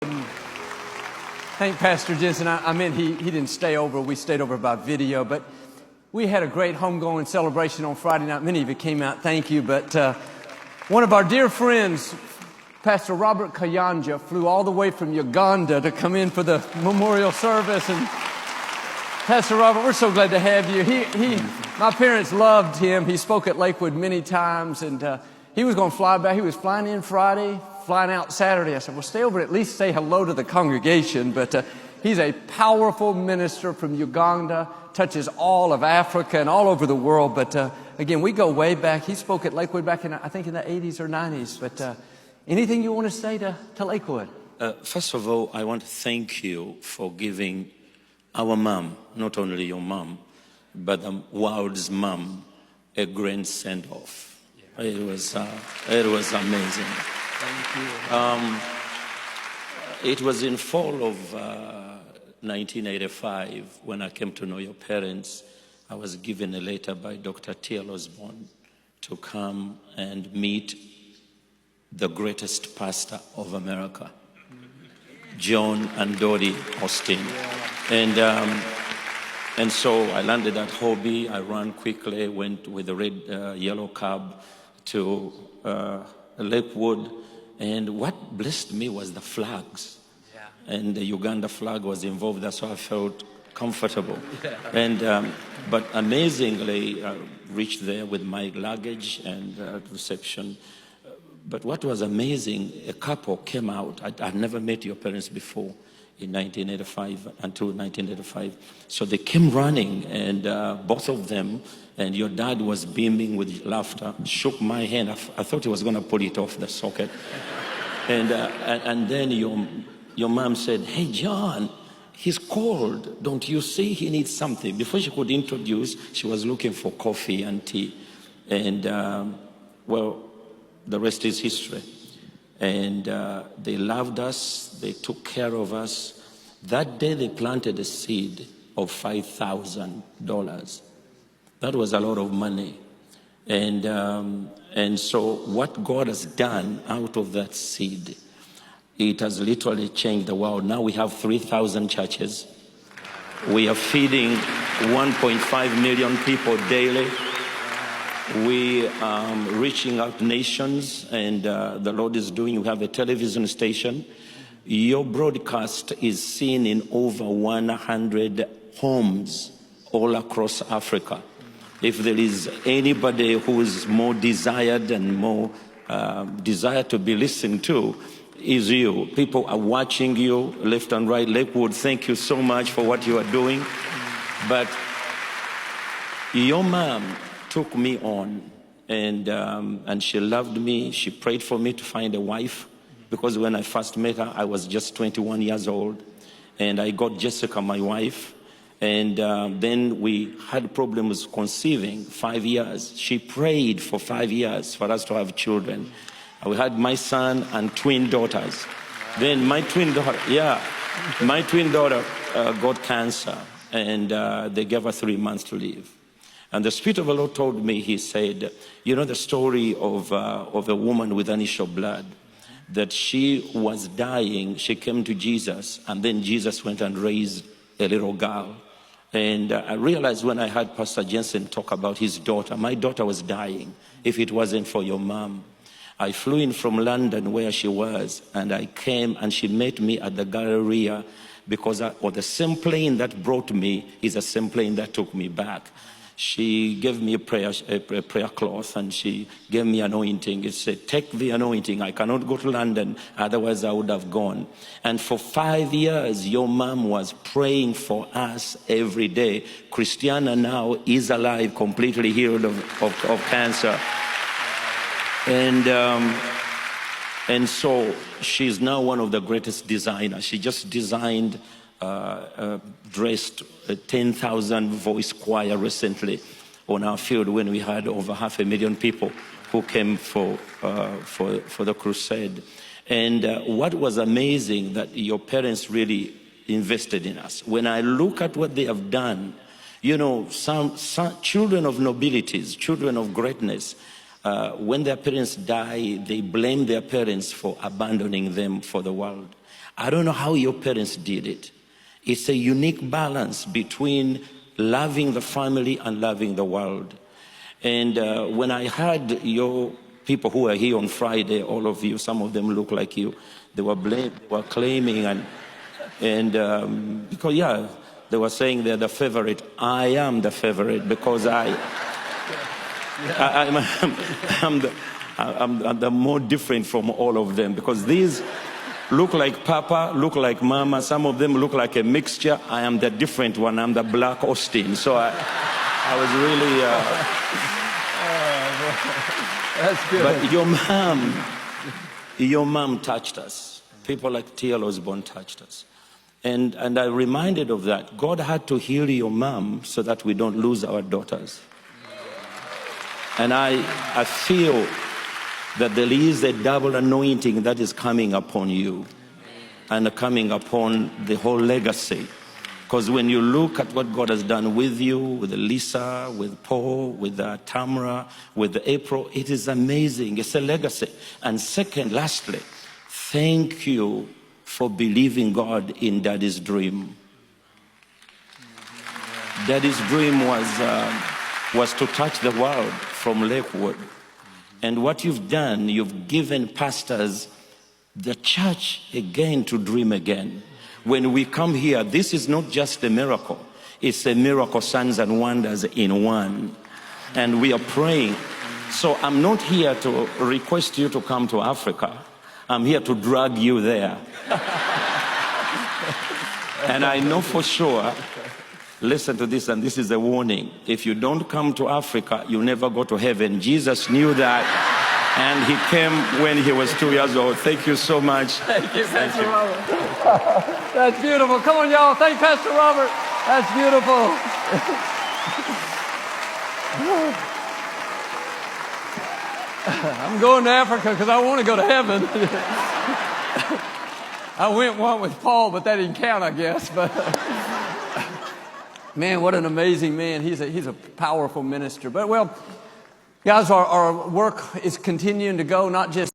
Thank Pastor Jensen. I meant he didn't stay over. We stayed over about video, but we had a great homegoing celebration on Friday night. Many of you came out. Thank you. But one of our dear friends, Pastor Robert Kayanja, flew all the way from Uganda to come in for the memorial service. And Pastor Robert, we're so glad to have you. My parents loved him. He spoke at Lakewood many times, and he was going to fly back. He was flying in Friday, flying out Saturday. I said, well, stay over, at least say hello to the congregation. But he's a powerful minister from Uganda, touches all of Africa and all over the world. But again, we go way back. He spoke at Lakewood back in, I think, in the 80s or 90s. But anything you want to say to Lakewood? First of all, I want to thank you for giving our mom, not only your mom, but the world's mom, a grand send-off. Yeah. It was amazing. Thank you. It was in fall of 1985 when I came to know your parents. I was given a letter by Dr. T.L. Osborne to come and meet the greatest pastor of America, John and Dodie Osteen. And so I landed at Hobby. I ran quickly, went with the red yellow cab to Lakewood. And what blessed me was the flags. Yeah. And the Uganda flag was involved. That's why I felt comfortable. Yeah. And but amazingly, I reached there with my luggage and reception. But what was amazing, a couple came out. I'd never met your parents before in 1985, until 1985. So they came running, and both of them, and your dad was beaming with laughter, shook my hand. I thought he was going to pull it off the socket. And then your mom said, hey, John, he's cold. Don't you see he needs something? Before she could introduce, she was looking for coffee and tea. And, well, the rest is history. And they loved us. They took care of us. That day they planted a seed of $5,000. That was a lot of money. And so what God has done out of that seed, it has literally changed the world. Now we have 3,000 churches. We are feeding 1.5 million people daily. We are reaching out nations, and the Lord is doing. We have a television station. Your broadcast is seen in over 100 homes all across Africa. If there is anybody who is more desired and more desired to be listened to, is you. People are watching you left and right. Lakewood, thank you so much for what you are doing. But your mom took me on, and she loved me. She prayed for me to find a wife, because when I first met her, I was just 21 years old, and I got Jessica, my wife, and then we had problems conceiving. 5 years. She prayed for 5 years for us to have children. We had my son and twin daughters. Then my twin daughter got cancer, and they gave her 3 months to live. And the Spirit of the Lord told me, he said, you know the story of a woman with an issue of blood, that she was dying, she came to Jesus, and then Jesus went and raised a little girl. And I realized when I heard Pastor Jensen talk about his daughter, my daughter was dying if it wasn't for your mom. I flew in from London where she was, and I came, and she met me at the Galleria, because the same plane that brought me is the same plane that took me back. She gave me a prayer cloth, and she gave me anointing. It said, take the anointing. I cannot go to London, otherwise I would have gone. And for 5 years, your mom was praying for us every day. Christiana now is alive, completely healed of cancer. And so she's now one of the greatest designers. She just designed dressed a 10,000 voice choir recently on our field when we had over 500,000 people who came for the crusade. And what was amazing, that your parents really invested in us. When I look at what they have done, you know, some children of nobilities, children of greatness, when their parents die, they blame their parents for abandoning them for the world. I don't know how your parents did it. It's a unique balance between loving the family and loving the world. And when I heard your people who were here on Friday, all of you, some of them look like you, they were claiming and because they were saying they're the favorite. I am the favorite because I'm the more different from all of them, because these look like Papa, look like Mama. Some of them look like a mixture. I am the different one. I'm the black Osteen. So I was really... That's good. But your mom touched us. People like T.L. Osborne touched us. And I'm reminded of that. God had to heal your mom so that we don't lose our daughters. And I feel that there is a double anointing that is coming upon you and coming upon the whole legacy. Because when you look at what God has done with you, with Lisa, with Paul, with Tamara, with April, it is amazing. It's a legacy. And second, lastly, thank you for believing God in Daddy's dream. Daddy's dream was to touch the world from Lakewood. And what you've done, you've given pastors the church again to dream again. When we come here, this is not just a miracle. It's a miracle, signs and wonders in one. And we are praying. So I'm not here to request you to come to Africa. I'm here to drag you there. And I know for sure, listen to this, and this is a warning. If you don't come to Africa, you'll never go to heaven. Jesus knew that, and he came when he was 2 years old. Thank you so much. Thank you, Pastor Robert. That's beautiful. Come on, y'all. Thank Pastor Robert. That's beautiful. I'm going to Africa because I want to go to heaven. I went one with Paul, but that didn't count, I guess. But man, what an amazing man. He's a powerful minister. But well, guys, our work is continuing to go, not just